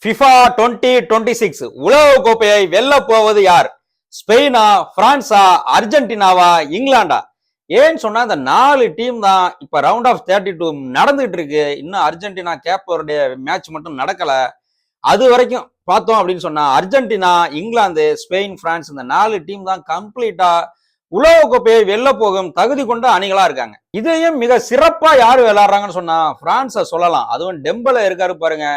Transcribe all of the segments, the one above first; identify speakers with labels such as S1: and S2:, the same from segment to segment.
S1: FIFA 2026 உலக கோப்பையை வெல்ல போவது யார்? ஸ்பெயினா, பிரான்ஸா, அர்ஜென்டினாவா, இங்கிலாண்டா? ஏன்னு சொன்னா இந்த 4 டீம் தான் இப்ப ரவுண்ட் ஆஃப் 32 நடந்துட்டு இருக்கு. இன்னும் அர்ஜென்டினா கேப் வெர்டே மேட்ச் மட்டும் நடக்கல. அது வரைக்கும் பார்த்தோம் அப்படின்னு சொன்னா அர்ஜென்டினா, இங்கிலாந்து, ஸ்பெயின், பிரான்ஸ் இந்த 4 டீம் தான் கம்ப்ளீட்டா உலக கோப்பையை வெல்ல போகும் தகுதி கொண்ட அணிகளா இருக்காங்க. இதையும் மிக சிறப்பா யாரு விளையாடுறாங்கன்னு சொன்னா பிரான்ஸை சொல்லலாம். அதுவும் டெம்பல இருக்காரு பாருங்க.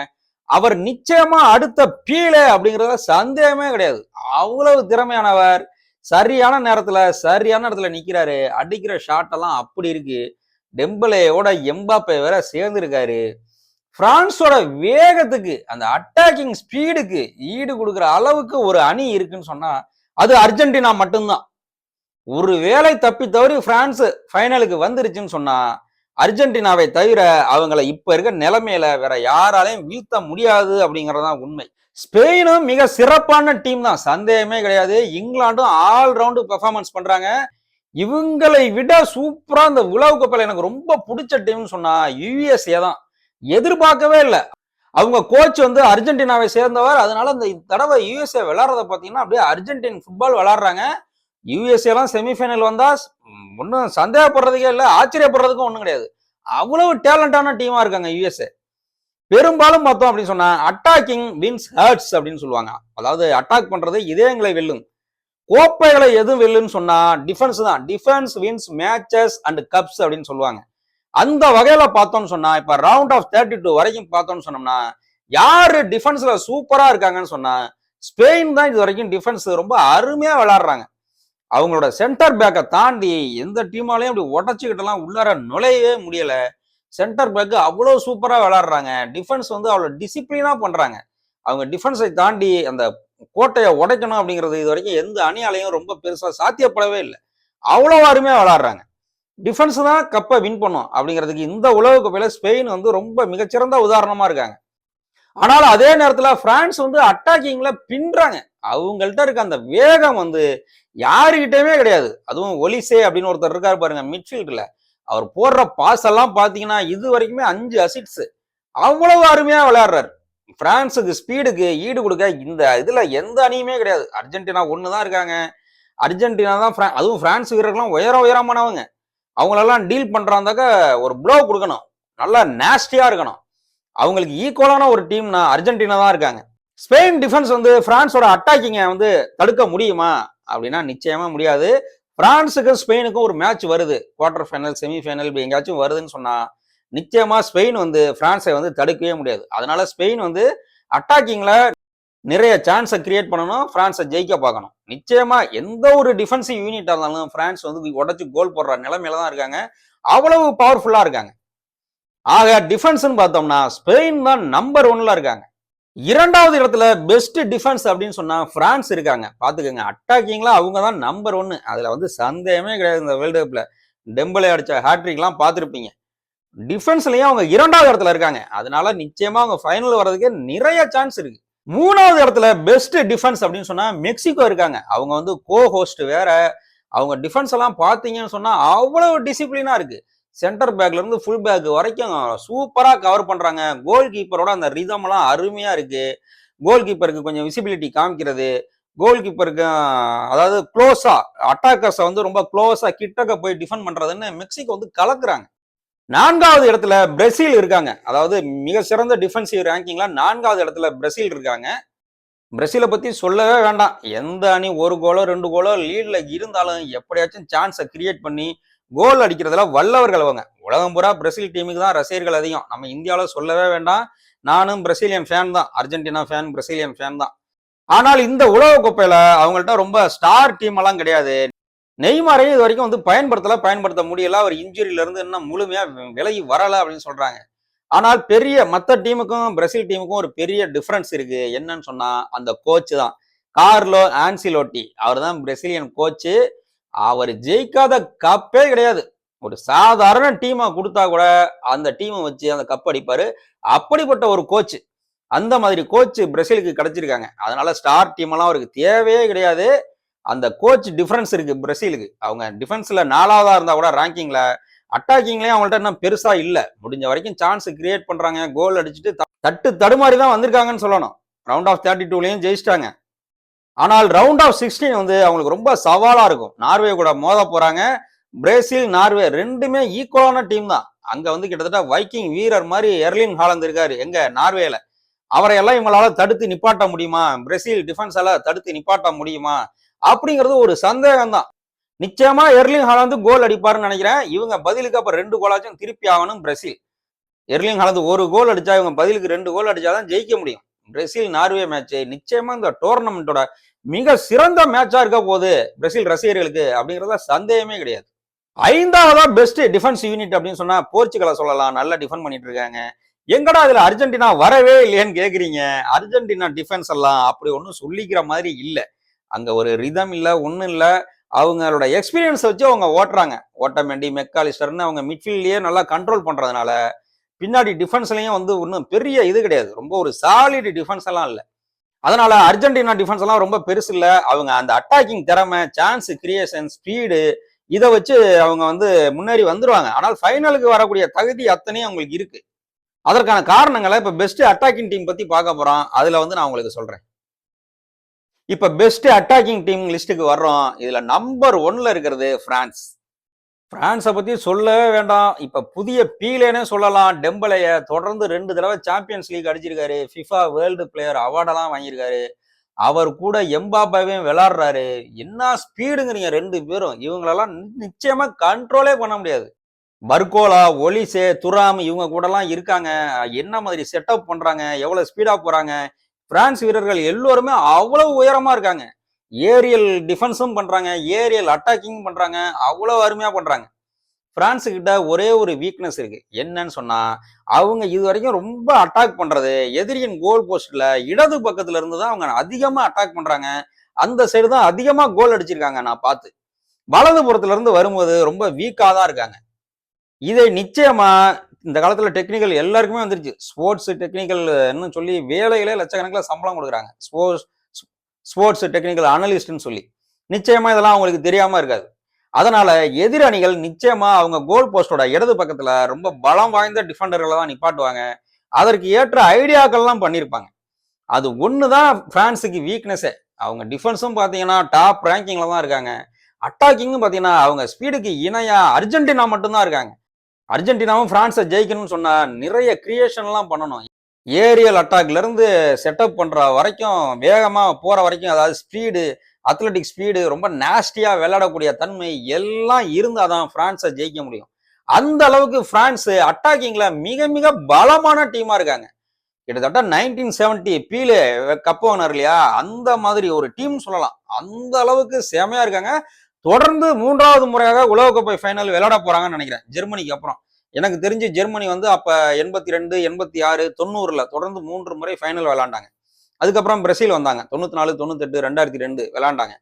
S1: அவர் நிச்சயமா அடுத்த பீலே அப்படிங்கறத சந்தேகமே கிடையாது. அவ்வளவு திறமையானவர். சரியான இடத்துல நிக்கிறாரு. அடிக்கிற ஷாட் எல்லாம் அப்படி இருக்கு. டெம்பலேயோட எம்பாப்பே வேற சேர்ந்து இருக்காரு. பிரான்ஸோட வேகத்துக்கு அந்த அட்டாக்கிங் ஸ்பீடுக்கு ஈடு கொடுக்கிற அளவுக்கு ஒரு அணி இருக்குன்னு சொன்னா அது அர்ஜென்டினா மட்டும்தான். ஒரு வேளை தப்பி தவறி பிரான்ஸ் ஃபைனலுக்கு வந்துருச்சுன்னு சொன்னா அர்ஜென்டினாவை தவிர அவங்களை இப்ப இருக்க நிலைமையில வேற யாராலையும் வீழ்த்த முடியாது அப்படிங்கறதுதான் உண்மை. ஸ்பெயினும் மிக சிறப்பான டீம் தான், சந்தேகமே கிடையாது. இங்கிலாண்டும் ஆல் ரவுண்டு பெர்ஃபார்மன்ஸ் பண்றாங்க. இவங்களை விட சூப்பரா இந்த உலக கோப்பையில எனக்கு ரொம்ப பிடிச்ச டீம்னு சொன்னா யுஎஸ்ஏ தான். எதிர்பார்க்கவே இல்லை. அவங்க கோச் வந்து அர்ஜென்டினாவை சேர்ந்தவர். அதனால இந்த தடவை யுஎஸ்ஏ விளையாடுறத பாத்தீங்கன்னா அப்படியே அர்ஜென்டின் ஃபுட்பால் விளையாடுறாங்க. யுஎஸ்ஏ எல்லாம் செமிஃபைனல் வந்தா ஒன்னும் சந்தேகப்படுறதுக்கே இல்லை, ஆச்சரியப்படுறதுக்கும் ஒண்ணும் கிடையாது. அவ்வளவு டேலண்டான டீமா இருக்காங்க யுஎஸ்ஏ. பெரும்பாலும் பார்த்தோம் அப்படின்னு சொன்னா அட்டாக்கிங் வின்ஸ் ஹர்ட்ஸ் அப்படின்னு சொல்லுவாங்க. அதாவது அட்டாக் பண்றது இதயங்களை வெல்லும், கோப்பைகளை எதுவும் வெல்லுன்னு சொன்னா டிஃபென்ஸ் தான். Defence wins matches and cups அப்படின்னு சொல்லுவாங்க. அந்த வகையில பார்த்தோம்னு சொன்னா இப்ப ரவுண்ட் ஆஃப் 32 வரைக்கும் பார்த்தோம்னு சொன்னோம்னா யாரு டிஃபென்ஸ்ல சூப்பரா இருக்காங்கன்னு சொன்னா ஸ்பெயின் தான் இது வரைக்கும் டிஃபென்ஸ் ரொம்ப அருமையா விளையாடுறாங்க. அவங்களோட சென்டர் பேக்கை தாண்டி எந்த டீமாலையும் அப்படி உடச்சுக்கிட்டலாம் உள்ளார நுழையவே முடியல. சென்டர் பேக்கு அவ்வளவு சூப்பரா விளையாடுறாங்க. டிஃபென்ஸ் வந்து அவ்வளவு டிசிப்ளினா பண்றாங்க. அவங்க டிஃபென்ஸை தாண்டி அந்த கோட்டையை உடைக்கணும் அப்படிங்கிறது இது வரைக்கும் எந்த அணியாலையும் ரொம்ப பெருசா சாத்தியப்படவே இல்லை. அவ்வளவு அருமையா விளையாடுறாங்க. டிஃபென்ஸ் தான் கப்பை வின் பண்ணும் அப்படிங்கிறதுக்கு இந்த உலக கோப்பையில ஸ்பெயின் வந்து ரொம்ப மிகச்சிறந்த உதாரணமா இருக்காங்க. ஆனாலும் அதே நேரத்துல பிரான்ஸ் வந்து அட்டாக்கிங்ல பின்றாங்க. அவங்கள்ட்ட இருக்க அந்த வேகம் வந்து யாருகிட்டயுமே கிடையாது. அதுவும் ஒலிசே அப்படின்னு ஒருத்தர் இருக்காரு பாருங்க மிட்ஃபீல்ட்ல. அவர் போடுற பாஸ் எல்லாம் பாத்தீங்கன்னா இது வரைக்குமே 5 அசிஸ்ட்ஸ். அவ்வளவு அருமையா விளையாடுறாரு. பிரான்ஸுக்கு ஸ்பீடுக்கு ஈடு கொடுக்க இந்த இதுல எந்த அணியுமே கிடையாது. அர்ஜென்டினா ஒண்ணுதான் இருக்காங்க. அர்ஜென்டினா தான் அதுவும் பிரான்ஸ் வீரர்கள்லாம் உயரமானவங்க. அவங்களெல்லாம் டீல் பண்றாந்தாக்க ஒரு ப்ளோ கொடுக்கணும், நல்லா நேஸ்டியா இருக்கணும். அவங்களுக்கு ஈக்குவலான ஒரு டீம்னா அர்ஜென்டினா தான் இருக்காங்க. ஸ்பெயின் டிஃபென்ஸ் வந்து பிரான்ஸோட அட்டாக்கிங்கை வந்து தடுக்க முடியுமா அப்படின்னா நிச்சயமா முடியாது. பிரான்ஸுக்கும் ஸ்பெயினுக்கும் ஒரு மேட்ச் வருது, குவார்டர் ஃபைனல் செமிஃபைனல் இப்படி எங்கேயாச்சும் வருதுன்னு சொன்னா நிச்சயமா ஸ்பெயின் வந்து பிரான்ஸை வந்து தடுக்கவே முடியாது. அதனால ஸ்பெயின் வந்து அட்டாக்கிங்ல நிறைய சான்ஸை கிரியேட் பண்ணணும், பிரான்ஸை ஜெயிக்க பார்க்கணும். நிச்சயமா எந்த ஒரு டிஃபென்சிவ் யூனிட்டா இருந்தாலும் பிரான்ஸ் வந்து உடச்சு கோல் போடுற நிலைமையில தான் இருக்காங்க. அவ்வளவு பவர்ஃபுல்லா இருக்காங்க. ஆக டிஃபென்ஸ்ன்னு பார்த்தோம்னா ஸ்பெயின் தான் நம்பர் 1ல இருக்காங்க. 2வது இடத்துல பெஸ்ட் டிஃபென்ஸ் அப்படின்னு சொன்னா பிரான்ஸ் இருக்காங்க. பாத்துக்கோங்க, அட்டாக்கிங்ல அவங்க தான் நம்பர் 1. அதுல வந்து சந்தேகமே கிடையாது. இந்த வேர்ல்டு கப்ல டெம்பலே அடிச்ச ஹேட்ரிக் எல்லாம் பார்த்திருப்பீங்க. டிஃபென்ஸ்லயும் அவங்க 2வது இடத்துல இருக்காங்க. அதனால நிச்சயமா அவங்க ஃபைனல் வர்றதுக்கு நிறைய சான்ஸ் இருக்கு. 3வது இடத்துல பெஸ்ட் டிஃபென்ஸ் அப்படின்னு சொன்னா மெக்சிகோ இருக்காங்க. அவங்க வந்து கோ ஹோஸ்ட் வேற. அவங்க டிஃபென்ஸ் எல்லாம் பாத்தீங்கன்னு சொன்னா அவ்வளவு டிசிப்ளினா இருக்கு. சென்டர் பேக்ல இருந்து ஃபுல் பேக் வரைக்கும் சூப்பரா கவர் பண்றாங்க. கோல் கீப்பரோட அந்த ரிதம் எல்லாம் அருமையா இருக்கு. கோல் கீப்பருக்கு கொஞ்சம் விசிபிலிட்டி காமிக்கிறது, கோல் கீப்பருக்கு அதாவது க்ளோஸா அட்டாக்கர்ஸை வந்து ரொம்ப க்ளோஸா கிட்டக்க போய் டிஃபெண்ட் பண்றதுன்னு மெக்சிகோ வந்து கலக்குறாங்க. 4வது இடத்துல பிரேசில் இருக்காங்க. அதாவது மிக சிறந்த டிஃபென்சிவ் ரேங்கிங்ல 4வது இடத்துல பிரேசில் இருக்காங்க. பிரேசிலை பத்தி சொல்லவே வேண்டாம். எந்த அணி 1 கோலோ 2 கோலோ லீட்ல இருந்தாலும் எப்படியாச்சும் சான்ஸை கிரியேட் பண்ணி கோல் அடிக்கிறதுல வல்லவர்கள் அவங்க. உலகம் பூரா பிரேசில் டீமுக்கு தான் ரசிகர்கள் அதிகம். நம்ம இந்தியாவில் சொல்லவே வேண்டாம். நானும் பிரேசிலியன் ஃபேன் தான், அர்ஜென்டினா ஃபேன், பிரேசிலியன் ஃபேன் தான். ஆனால் இந்த உலக கோப்பையில அவங்கள்ட்ட ரொம்ப ஸ்டார் டீம் எல்லாம் கிடையாது. நெய்மாரையும் இது வரைக்கும் வந்து பயன்படுத்த முடியல. அவர் இன்ஜுரியில இருந்து இன்னும் முழுமையா விலகி வரல அப்படின்னு சொல்றாங்க. ஆனால் பெரிய மற்ற டீமுக்கும் பிரேசில் டீமுக்கும் ஒரு பெரிய டிஃபரன்ஸ் இருக்கு. என்னன்னு சொன்னா அந்த கோச் தான், கார்லோ ஆன்சிலோட்டி. அவர் தான் பிரேசிலியன் கோச்சு. அவர் ஜெயிக்காத கப்பே கிடையாது. ஒரு சாதாரண டீமா கொடுத்தா கூட அந்த டீமை வச்சு அந்த கப் அடிப்பாரு. அப்படிப்பட்ட ஒரு கோச், அந்த மாதிரி கோச் பிரேசிலுக்கு கிடைச்சிருக்காங்க. அதனால ஸ்டார் டீம் எல்லாம் அவருக்கு தேவையே கிடையாது. அந்த கோச் டிஃபரன்ஸ் இருக்கு பிரேசிலுக்கு. அவங்க டிஃபென்ஸ்ல 4வதா இருந்தா கூட ரேங்கிங்ல, அட்டாக்கிங்லயும் அவங்கள்ட்ட இன்னும் பெருசா இல்ல. முடிஞ்ச வரைக்கும் சான்ஸ் கிரியேட் பண்றாங்க, கோல் அடிச்சுட்டு தட்டு தடுமாறி தான் வந்திருக்காங்கன்னு சொல்லணும். ரவுண்ட் ஆஃப் 32லயும் ஜெயிச்சிட்டாங்க. ஆனால் ரவுண்ட் ஆஃப் 16 வந்து அவங்களுக்கு ரொம்ப சவாலா இருக்கும். நார்வே கூட மோத போறாங்க. பிரேசில், நார்வே ரெண்டுமே ஈக்குவலான டீம் தான். அங்க வந்து கிட்டத்தட்ட வைக்கிங் வீரர் மாதிரி எர்லின் ஹாலந்து இருக்காரு எங்க நார்வேல. அவரை எல்லாம் இவங்களால தடுத்து நிப்பாட்ட முடியுமா? பிரேசில் டிஃபென்ஸால தடுத்து நிப்பாட்ட முடியுமா? அப்படிங்கிறது ஒரு சந்தேகம் தான். நிச்சயமா எர்லிங் ஹாலந்து கோல் அடிப்பாருன்னு நினைக்கிறேன். இவங்க பதிலுக்கு அப்ப 2 கோலாச்சும் திருப்பி ஆகணும் பிரேசில். எர்லிங் ஹாலந்து ஒரு கோல் அடிச்சா இவங்க பதிலுக்கு 2 கோல் அடிச்சாதான் ஜெயிக்க முடியும். பிரேசில் நார்வே மேட்ச் நிச்சயமா இந்த டோர்னமெண்டோட மிக சிறந்த மேட்சா இருக்க போகுது பிரேசில் ரசிகர்களுக்கு அப்படிங்கறத சந்தேகமே கிடையாது. 5வதா பெஸ்ட் டிஃபென்ஸ் யூனிட் அப்படின்னு சொன்னா போர்ச்சுகலை சொல்லலாம். நல்லா டிஃபெண்ட் பண்ணிட்டு இருக்காங்க. எங்கடா இதுல அர்ஜென்டினா வரவே இல்லையேன்னு கேக்குறீங்க. அர்ஜென்டினா டிஃபென்ஸ் எல்லாம் அப்படி ஒன்னும் சொல்லிக்கிற மாதிரி இல்ல. அங்க ஒரு ரிதம் இல்ல, ஒண்ணும் இல்ல. அவங்களோட எக்ஸ்பீரியன்ஸ் வச்சு அவங்க ஓட்டுறாங்க. ஓட்டமெண்டி, மெக்காலிஸ்டர்னு அவங்க மிட்ஃபீல்ட்லயே நல்லா கண்ட்ரோல் பண்றதுனால பின்னாடி டிஃபென்ஸ்லயும் வந்து ஒன்றும் பெரிய இது கிடையாது. ரொம்ப ஒரு சாலிட் டிஃபென்ஸ் எல்லாம் இல்ல. அதனால அர்ஜென்டினா டிஃபென்ஸ் எல்லாம் ரொம்ப பெருசு இல்ல. அவங்க அந்த அட்டாக்கிங் திறமை, சான்ஸ் கிரியேஷன், ஸ்பீடு இதை வச்சு அவங்க வந்து முன்னேறி வந்துருவாங்க. ஆனால் ஃபைனலுக்கு வரக்கூடிய தகுதி அத்தனையும் அவங்களுக்கு இருக்கு. அதற்கான காரணங்களை இப்ப பெஸ்ட் அட்டாக்கிங் டீம் பத்தி பார்க்க போறோம். அதுல வந்து நான் உங்களுக்கு சொல்றேன். இப்ப பெஸ்ட் அட்டாக்கிங் டீம் லிஸ்டுக்கு வர்றோம். இதுல நம்பர் 1ல இருக்கிறது பிரான்ஸ். பிரான்ஸை பத்தி சொல்லவே வேண்டாம். இப்ப புதிய பீலேனே சொல்லலாம். டெம்பலைய தொடர்ந்து 2 தடவை சாம்பியன்ஸ் லீக் அடிச்சிருக்காரு. ஃபிஃபா வேர்ல்டு பிளேயர் அவார்டெல்லாம் வாங்கியிருக்காரு. அவர் கூட எம்பாப்பாவையும் விளையாடுறாரு. என்ன ஸ்பீடுங்கிறீங்க 2 பேரும். இவங்களெல்லாம் நிச்சயமா கண்ட்ரோலே பண்ண முடியாது. பர்கோலா, ஒலிசே, துராம் இவங்க கூட எல்லாம் இருக்காங்க. என்ன மாதிரி செட்டப் பண்றாங்க, எவ்வளவு ஸ்பீடா போறாங்க. பிரான்ஸ் வீரர்கள் எல்லோருமே அவ்வளவு உயரமா இருக்காங்க. ஏரியல் டிஃபென்ஸும் பண்றாங்க, ஏரியல் அட்டாக்கிங் பண்றாங்க. அவ்வளவு அருமையா பண்றாங்க. பிரான்ஸ் கிட்ட ஒரே ஒரு வீக்னஸ் இருக்கு. என்னன்னு சொன்னா அவங்க இது வரைக்கும் ரொம்ப அட்டாக் பண்றது எதிரியின் கோல் போஸ்ட்ல இடது பக்கத்துல இருந்து தான் அவங்க அதிகமா அட்டாக் பண்றாங்க. அந்த சைடு தான் அதிகமா கோல் அடிச்சிருக்காங்க நான் பார்த்து. வலது புறத்துல இருந்து வரும்போது ரொம்ப வீக்கா தான் இருக்காங்க. இதை நிச்சயமா இந்த காலத்துல டெக்னிக்கல் எல்லாருக்குமே வந்துருச்சு. ஸ்போர்ட்ஸ் டெக்னிக்கல் சொல்லி வேலைகளே லட்சக்கணக்கில் சம்பளம் கொடுக்குறாங்க. ஸ்போர்ட்ஸ் டெக்னிக்கல் அனலிஸ்ட்னு சொல்லி. நிச்சயமா இதெல்லாம் அவங்களுக்கு தெரியாம இருக்காது. அதனால எதிர் அணிகள் நிச்சயமா அவங்க கோல் போஸ்டோட இடது பக்கத்துல ரொம்ப பலம் வாய்ந்த டிஃபெண்டர்களை தான் நிப்பாட்டுவாங்க. அதற்கு ஏற்ற ஐடியாக்கள்லாம் பண்ணியிருப்பாங்க. அது ஒண்ணுதான் பிரான்ஸுக்கு வீக்னஸே. அவங்க டிஃபென்ஸும் பாத்தீங்கன்னா டாப் ரேங்கிங்ல தான் இருக்காங்க. அட்டாக்கிங்கும் பாத்தீங்கன்னா அவங்க ஸ்பீடுக்கு இணையா அர்ஜென்டினா மட்டும்தான் இருக்காங்க. அர்ஜென்டினாவும் பிரான்ஸை ஜெயிக்கணும்னு சொன்னா நிறைய கிரியேஷன் எல்லாம் பண்ணணும். ஏரியல் அட்டாக்ல இருந்து செட்டப் பண்ற வரைக்கும், வேகமா போற வரைக்கும், அதாவது ஸ்பீடு, அத்லட்டிக் ஸ்பீடு, ரொம்ப நேஸ்டியா விளையாடக்கூடிய தன்மை எல்லாம் இருந்தாதான் பிரான்ஸை ஜெயிக்க முடியும். அந்த அளவுக்கு பிரான்ஸ் அட்டாக்கிங்ல மிக மிக பலமான டீமா இருக்காங்க. கிட்டத்தட்ட 1970 பீலே கப் வாங்கினார் இல்லையா, அந்த மாதிரி ஒரு டீம் சொல்லலாம். அந்த அளவுக்கு செமையா இருக்காங்க. தொடர்ந்து 3வது முறையாக உலகக்கோப்பை ஃபைனல் விளையாட போறாங்கன்னு நினைக்கிறேன் ஜெர்மனிக்கு அப்புறம். எனக்கு தெரிஞ்சு ஜெர்மனி வந்து அப்ப 82, 86, 90ல தொடர்ந்து 3 முறை ஃபைனல் விளையாண்டாங்க. அதுக்கப்புறம் பிரேசில் வந்தாங்க 94, 98, 2002 விளையாண்டாங்க.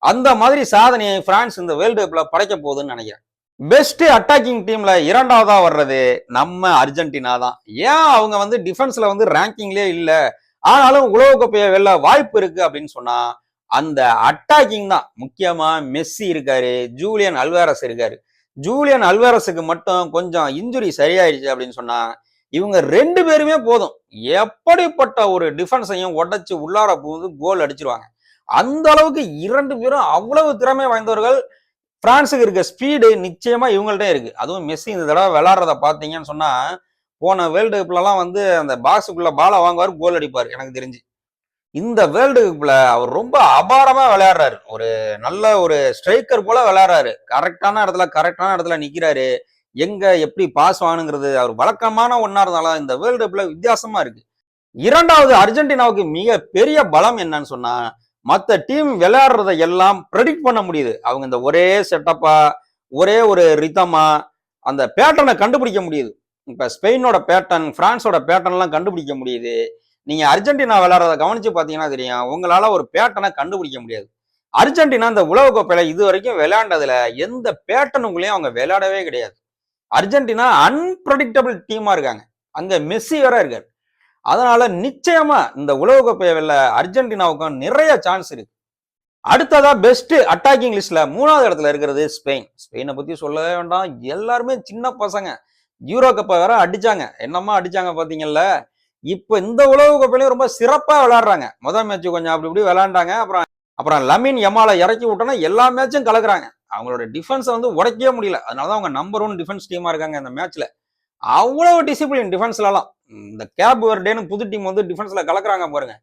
S1: அந்த மாதிரி சாதனையை பிரான்ஸ் இந்த வேர்ல்டு கப்ல படைக்க போகுதுன்னு நினைக்கிறேன். பெஸ்ட் அட்டாக்கிங் டீம்ல 2வதா வர்றது நம்ம அர்ஜென்டினா தான். ஏன் அவங்க வந்து டிஃபென்ஸ்ல வந்து ரேங்கிங்லயே இல்ல, ஆனாலும் உலகக்கோப்பையை வெல்ல வாய்ப்பு இருக்கு அப்படின்னு சொன்னா அந்த அட்டாக்கிங் தான். முக்கியமா மெஸ்ஸி இருக்காரு, ஜூலியன் அல்வாரஸ் இருக்காரு. ஜூலியன் அல்வாரஸுக்கு மட்டும் கொஞ்சம் இன்ஜுரி சரியாயிடுச்சு அப்படின்னு சொன்னா இவங்க 2 பேருமே போதும் எப்படிப்பட்ட ஒரு டிஃபென்ஸையும் உடைச்சு உள்ளார போது கோல் அடிச்சிருவாங்க. அந்த அளவுக்கு 2 பேரும் அவ்வளவு திறமை வாய்ந்தவர்கள். பிரான்ஸுக்கு இருக்க ஸ்பீடு நிச்சயமா இவங்கள்ட்ட இருக்கு. அதுவும் மெஸ்ஸி இந்த தடவை விளையாடுறத பாத்தீங்கன்னு சொன்னா போன வேர்ல்டு கப்லாம் வந்து அந்த பாக்ஸுக்குள்ள பாலை வாங்குவார், கோல் அடிப்பார். எனக்கு தெரிஞ்சு இந்த வேர்ல்டு கப்ல அவர் ரொம்ப அபாரமா விளையாடுறாரு. ஒரு நல்ல ஒரு ஸ்ட்ரைக்கர் போல விளையாடுறாரு. கரெக்டான இடத்துல நிக்கிறாரு. எங்க எப்படி பாஸ் வாங்குங்கிறது அவர் வழக்கமான ஒன்னா இருந்தாலும் இந்த வேர்ல்டு கப்ல வித்தியாசமா இருக்கு. 2வது அர்ஜென்டினாவுக்கு மிக பெரிய பலம் என்னன்னு சொன்னா மற்ற டீம் விளையாடுறத எல்லாம் ப்ரெடிக்ட் பண்ண முடியுது. அவங்க இந்த ஒரே செட்டப்பா, ஒரே ஒரு ரிதமா அந்த பேட்டர்னை கண்டுபிடிக்க முடியுது. இப்ப ஸ்பெயினோட பேட்டர்ன், பிரான்ஸோட பேட்டர்ன் எல்லாம் கண்டுபிடிக்க முடியுது. நீங்க அர்ஜென்டினா விளையாடுறத கவனிச்சு பாத்தீங்கன்னா தெரியும், உங்களால ஒரு பேட்டர்னை கண்டுபிடிக்க முடியாது. அர்ஜென்டினா இந்த உலகக்கோப்பையில இது வரைக்கும் விளையாண்டதுல எந்த பேட்டர்னுக்குள்ளேயும் அவங்க விளையாடவே கிடையாது. அர்ஜென்டினா அன்பிரடிக்டபிள் டீமா இருக்காங்க. அங்க மெஸ்ஸி வேற இருக்காரு. அதனால நிச்சயமா இந்த உலகக்கோப்பையை வெல்ல அர்ஜென்டினாவுக்கும் நிறைய சான்ஸ் இருக்கு. அடுத்ததா பெஸ்ட் அட்டாக்கிங் லிஸ்ட்ல 3வது இடத்துல இருக்கிறது ஸ்பெயின். ஸ்பெயினை பத்தி சொல்லவே வேண்டாம். எல்லாருமே சின்ன பசங்க. யூரோ கப்பை வேற அடிச்சாங்க. என்னமா அடிச்சாங்க பாத்தீங்கல்ல. இப்ப இந்த உலக கோப்பையிலையும் ரொம்ப சிறப்பா விளையாடுறாங்க. முதல் மேட்ச் கொஞ்சம் அப்படி இப்படி விளையாண்டாங்க. அப்புறம் லமின் யமாலை இறக்கி விட்டோன்னா எல்லா மேட்சும் கலக்குறாங்க. அவங்களோட டிஃபென்ஸை வந்து உடைக்கவே முடியல. அதனாலதான் அவங்க நம்பர் 1 டிஃபென்ஸ் டீமா இருக்காங்க இந்த மேட்ச்ல. அவ்வளவு டிசிப்ளின் டிஃபென்ஸ்லாம். இந்த கேப் வெர்டேன்னு புது டீம் வந்து டிஃபென்ஸ்ல கலக்குறாங்க பாருங்க.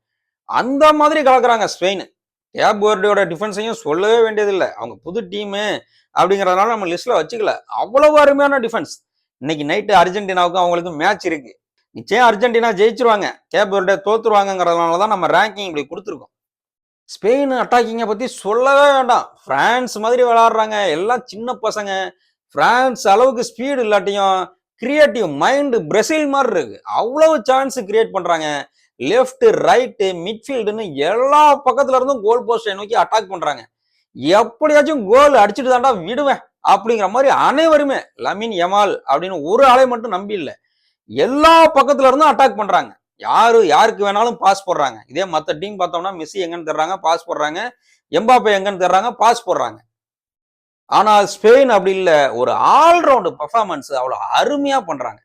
S1: அந்த மாதிரி கலக்குறாங்க ஸ்பெயின். கேப் வெர்டேயோட டிஃபென்ஸையும் சொல்லவே வேண்டியதில்லை. அவங்க புது டீமு அப்படிங்கறதுனால நம்ம லிஸ்ட்ல வச்சுக்கல. அவ்வளவு அருமையான டிஃபென்ஸ். இன்னைக்கு நைட்டு அர்ஜென்டினாவுக்கும் அவங்களுக்கு மேட்ச் இருக்கு. நிச்சயம் அர்ஜென்டினா ஜெயிச்சிருவாங்க. கேப் வெர்டே தோத்துருவாங்கிறதுனாலதான் நம்ம ரேங்கிங் இப்படி கொடுத்துருக்கோம். ஸ்பெயின் அட்டாக்கிங்கை பத்தி சொல்லவே வேண்டாம். பிரான்ஸ் மாதிரி விளையாடுறாங்க. எல்லாம் சின்ன பசங்க. பிரான்ஸ் அளவுக்கு ஸ்பீடு இல்லாட்டியும் கிரியேட்டிவ் மைண்ட் பிரேசில் மாதிரி இருக்கு. அவ்வளவு சான்ஸ் கிரியேட் பண்றாங்க. லெஃப்ட் ரைட்டு மிட்ஃபீல்டுன்னு எல்லா பக்கத்துல இருந்தும் கோல் போஸ்டை நோக்கி அட்டாக் பண்றாங்க. எப்படியாச்சும் கோல் அடிச்சுட்டு தாண்டா விடுவேன் அப்படிங்கிற மாதிரி அனைவருமே லமின் யமால் அப்படின்னு ஒரு ஆளை மட்டும் நம்பி இல்லை. எல்லா பக்கத்துல இருந்தும் அட்டாக் பண்றாங்க. யாருக்கு வேணாலும் பாஸ் போடுறாங்க. இதே மற்ற டீம் பார்த்தோம்னா மெஸ்ஸி எங்கன்னு தர்றாங்க பாஸ் போடுறாங்க, எம்பாப்பே எங்கன்னு தர்றாங்க பாஸ் போடுறாங்க. ஆனால் ஸ்பெயின் அப்படி இல்லை. ஒரு ஆல்ரவுண்ட் பெர்ஃபார்மன்ஸ் அவ்வளவு அருமையா பண்றாங்க.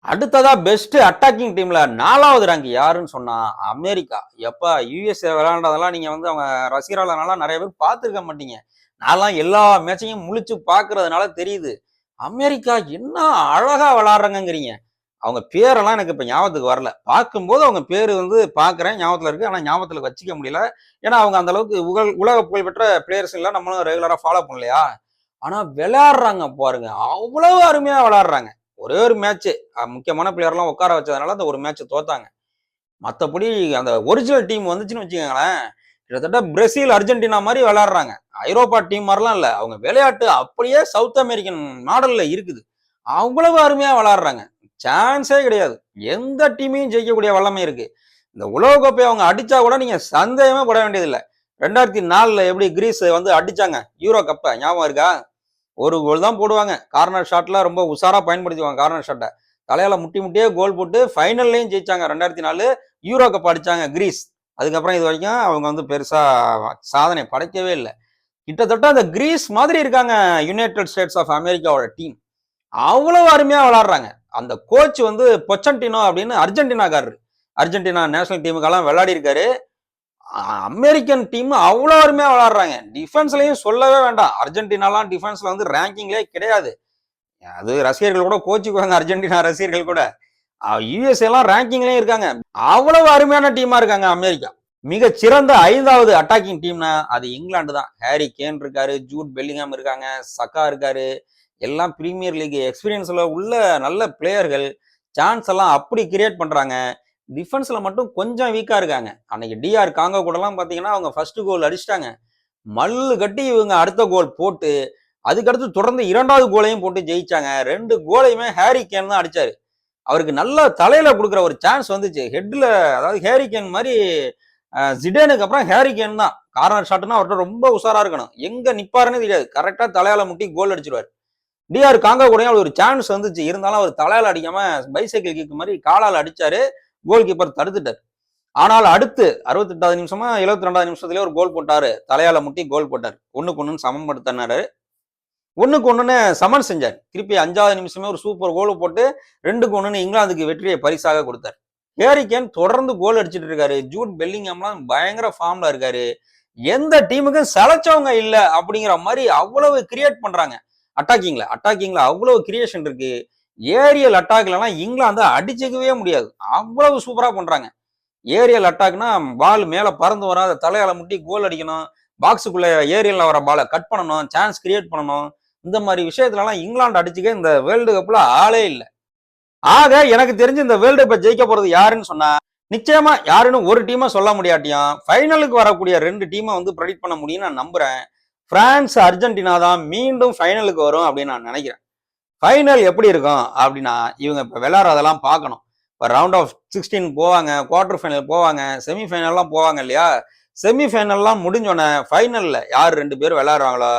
S1: அடுத்ததா பெஸ்ட் அட்டாக்கிங் டீம்ல 4வது ரேங்க் யாருன்னு சொன்னா அமெரிக்கா. எப்ப யூஎஸ்ஏ விளையாண்டதெல்லாம் நீங்க வந்து அவங்க ரசிகர்களால நிறைய பேர் பார்த்துருக்க மாட்டீங்க. நான்லாம் எல்லா மேட்சையும் முழிச்சு பாக்குறதுனால தெரியுது. அமெரிக்கா என்ன அழகா விளையாடுறாங்கிறீங்க. அவங்க பேரெல்லாம் எனக்கு இப்ப ஞாபகத்துக்கு வரல. பார்க்கும்போது அவங்க பேரு வந்து பாக்குறேன் ஞாபகத்துல இருக்கு. ஆனா ஞாபகத்துல வச்சுக்க முடியல. ஏன்னா அவங்க அந்த அளவுக்கு உலக புகழ்பெற்ற பிளேயர்ஸ் எல்லாம் நம்மளும் ரெகுலரா ஃபாலோ பண்ணலையா. ஆனா விளையாடுறாங்க பாருங்க. அவ்வளவு அருமையா விளையாடுறாங்க. ஒரே ஒரு மேட்ச் முக்கியமான பிளேயர்லாம் உட்கார வச்சதுனால அந்த ஒரு மேட்ச் தோத்தாங்க. மற்றபடி அந்த ஒரிஜினல் டீம் வந்துச்சுன்னு வச்சுக்கோங்களேன், கிட்டத்தட்ட பிரேசில் அர்ஜென்டினா மாதிரி விளையாடுறாங்க. ஐரோப்பா டீம் மாதிரிலாம் இல்லை. அவங்க விளையாட்டு அப்படியே சவுத் அமெரிக்கன் மாடல்ல இருக்குது. அவ்வளவு அருமையா விளையாடுறாங்க. சான்ஸே கிடையாது. எந்த டீமையும் ஜெயிக்கக்கூடிய வல்லமை இருக்கு. இந்த உலகக்கோப்பை அவங்க அடிச்சா கூட நீங்க சந்தேகமே பட வேண்டியதில்லை. 2004 எப்படி கிரீஸ் வந்து அடிச்சாங்க யூரோ கப்பை, ஞாபகம் இருக்கா? ஒரு கோல் தான் போடுவாங்க. கார்னர் ஷாட்ல ரொம்ப உஷாரா பயன்படுத்துவாங்க. கார்னர் ஷாட்டை தலையால முட்டியே கோல் போட்டு ஃபைனல்லையும் ஜெயிச்சாங்க. 2004 யூரோ கப் அடிச்சாங்க கிரீஸ். அதுக்கப்புறம் இது வரைக்கும் அவங்க வந்து பெருசா சாதனை படைக்கவே இல்லை. கிட்டத்தட்ட அந்த கிரீஸ் மாதிரி இருக்காங்க யுனைடெட் ஸ்டேட்ஸ் ஆஃப் அமெரிக்காவோட டீம். அவ்வளவு அருமையா விளையாடுறாங்க. அந்த கோச் வந்து பொச்சன்டினோ அப்படின்னு அர்ஜென்டினாக்காரரு. அர்ஜென்டினா நேஷனல் டீமுக்கெல்லாம் விளையாடி இருக்காரு. அமெரிக்கன் டீம் அவ்வளவு அருமையா விளையாடுறாங்க. டிஃபென்ஸ்லயும் சொல்லவே வேண்டாம். அர்ஜென்டினாலாம் டிஃபென்ஸ்ல வந்து ரேங்கிங்லேயே கிடையாது. அது ரசிகர்கள் கூட கோச்சுக்குவாங்க. அர்ஜென்டினா ரசிகர்கள் கூட யுஎஸ்ஏ எல்லாம் ரேங்கிங்லயும் இருக்காங்க. அவ்வளவு அருமையான டீமா இருக்காங்க அமெரிக்கா. மிக சிறந்த 5வது அட்டாக்கிங் டீம்னா அது இங்கிலாந்து தான். ஹாரி கேன் இருக்காரு, ஜூட் பெல்லிங்ஹாம் இருக்காங்க, சக்கா இருக்காரு. எல்லாம் பிரீமியர் லீக் எக்ஸ்பீரியன்ஸ்ல உள்ள நல்ல பிளேயர்கள். சான்ஸ் எல்லாம் அப்படி கிரியேட் பண்றாங்க. டிஃபென்ஸ்ல மட்டும் கொஞ்சம் வீக்கா இருக்காங்க. அன்னைக்கு டிஆர் காங்கோ கூட எல்லாம் பாத்தீங்கன்னா அவங்க ஃபர்ஸ்ட் கோல் அடிச்சிட்டாங்க. மல்லு கட்டி இவங்க அடுத்த கோல் போட்டு அதுக்கடுத்து தொடர்ந்து 2வது கோலையும் போட்டு ஜெயிச்சாங்க. 2 கோலையுமே ஹாரி கேன் தான் அடிச்சாரு. அவருக்கு நல்ல தலையில கொடுக்குற ஒரு சான்ஸ் வந்துச்சு ஹெட்ல. அதாவது ஹாரி கேன் மாதிரி ஜிடேனுக்கு அப்புறம் ஹாரி கேன் தான். கார்னர் ஷாட்னா அவர்கிட்ட ரொம்ப உஷாரா இருக்கணும். எங்க நிப்பாருன்னு தெரியாது. கரெக்டா தலையால முட்டி கோல் அடிச்சிருவாரு. டிஆர் காங்கோ கூட ஒரு சான்ஸ் வந்துச்சு. இருந்தாலும் அவர் தலையால அடிக்காம பைசைக்கிள் கிக் மாதிரி காலால் அடிச்சாரு. கோல் கீப்பர் தடுத்துட்டார். ஆனால் அடுத்து 68வது நிமிஷமா 72வது நிமிஷத்துலயே ஒரு கோல் போட்டாரு. தலையால முட்டி கோல் போட்டார். 1-1 சமப்படுத்தினாரு. 1-1 சமன் செஞ்சார். திருப்பி 5வது நிமிஷமே ஒரு சூப்பர் கோல் போட்டு 2-1 இங்கிலாந்துக்கு வெற்றியை பரிசாக கொடுத்தார். ஹாரி கேன் தொடர்ந்து கோல் அடிச்சிட்டு இருக்காரு. ஜூட் பெல்லிங்ஹாம்லாம் பயங்கர ஃபார்ம்ல இருக்காரு. எந்த டீமுக்கும் சளைச்சவங்க இல்ல அப்படிங்கிற மாதிரி அவ்வளவு கிரியேட் பண்றாங்க. அட்டாக்கிங்ல அவ்வளவு கிரியேஷன் இருக்கு. ஏரியல் அட்டாக்லாம் இங்கிலாந்து அடிச்சுக்கவே முடியாது. அவ்வளவு சூப்பரா பண்றாங்க. ஏரியல் அட்டாக்னா பால் மேல பறந்து வராத தலையால முட்டி கோல் அடிக்கணும். பாக்ஸுக்குள்ள ஏரியல்ல வர பாலை கட் பண்ணணும், சான்ஸ் கிரியேட் பண்ணணும். இந்த மாதிரி விஷயத்துல எல்லாம் இங்கிலாந்து அடிச்சுக்க இந்த வேர்ல்டு கப்ல ஆளே இல்லை. ஆக எனக்கு தெரிஞ்சு இந்த வேர்ல்டு கப்பை ஜெயிக்க போறது யாருன்னு சொன்னா நிச்சயமா யாருன்னு ஒரு டீமா சொல்ல முடியாட்டியும் ஃபைனலுக்கு வரக்கூடிய 2 டீமை வந்து ப்ரெடிக்ட் பண்ண முடியும்னு நான் நம்புறேன். பிரான்ஸ் அர்ஜென்டினா தான் மீண்டும் ஃபைனலுக்கு வரும் அப்படின்னு நான் நினைக்கிறேன். ஃபைனல் எப்படி இருக்கும் அப்படின்னா இவங்க இப்போ விளையாடுறதெல்லாம் பார்க்கணும். இப்போ ரவுண்ட் ஆஃப் 16 போவாங்க, குவார்டர் ஃபைனல் போவாங்க, செமிஃபைனல்லாம் போவாங்க இல்லையா. செமிஃபைனல்லாம் முடிஞ்சோடனே ஃபைனல்ல யார் 2 பேர் விளையாடுறாங்களோ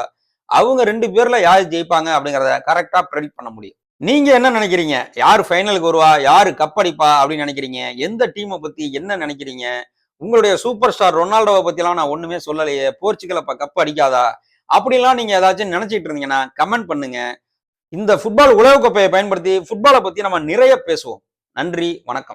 S1: அவங்க 2 பேர்ல யார் ஜெயிப்பாங்க அப்படிங்கிறத கரெக்டா ப்ரெடிக்ட் பண்ண முடியும். நீங்க என்ன நினைக்கிறீங்க? யார் ஃபைனலுக்கு வருவா, யாரு கப் அடிப்பா அப்படின்னு நினைக்கிறீங்க? எந்த டீமை பத்தி என்ன நினைக்கிறீங்க? உங்களுடைய சூப்பர் ஸ்டார் ரொனால்டோவை பத்தி எல்லாம் நான் ஒண்ணுமே சொல்லலையே, போர்ச்சுகல் அப்ப கப் அடிக்காதா அப்படிலாம் நீங்க ஏதாச்சும் நினைச்சிட்டு இருந்தீங்கன்னா கமெண்ட் பண்ணுங்க. இந்த ஃபுட்பால் உலகக்கோப்பையை பயன்படுத்தி ஃபுட்பாலை பத்தி நம்ம நிறைய பேசுவோம். நன்றி, வணக்கம்.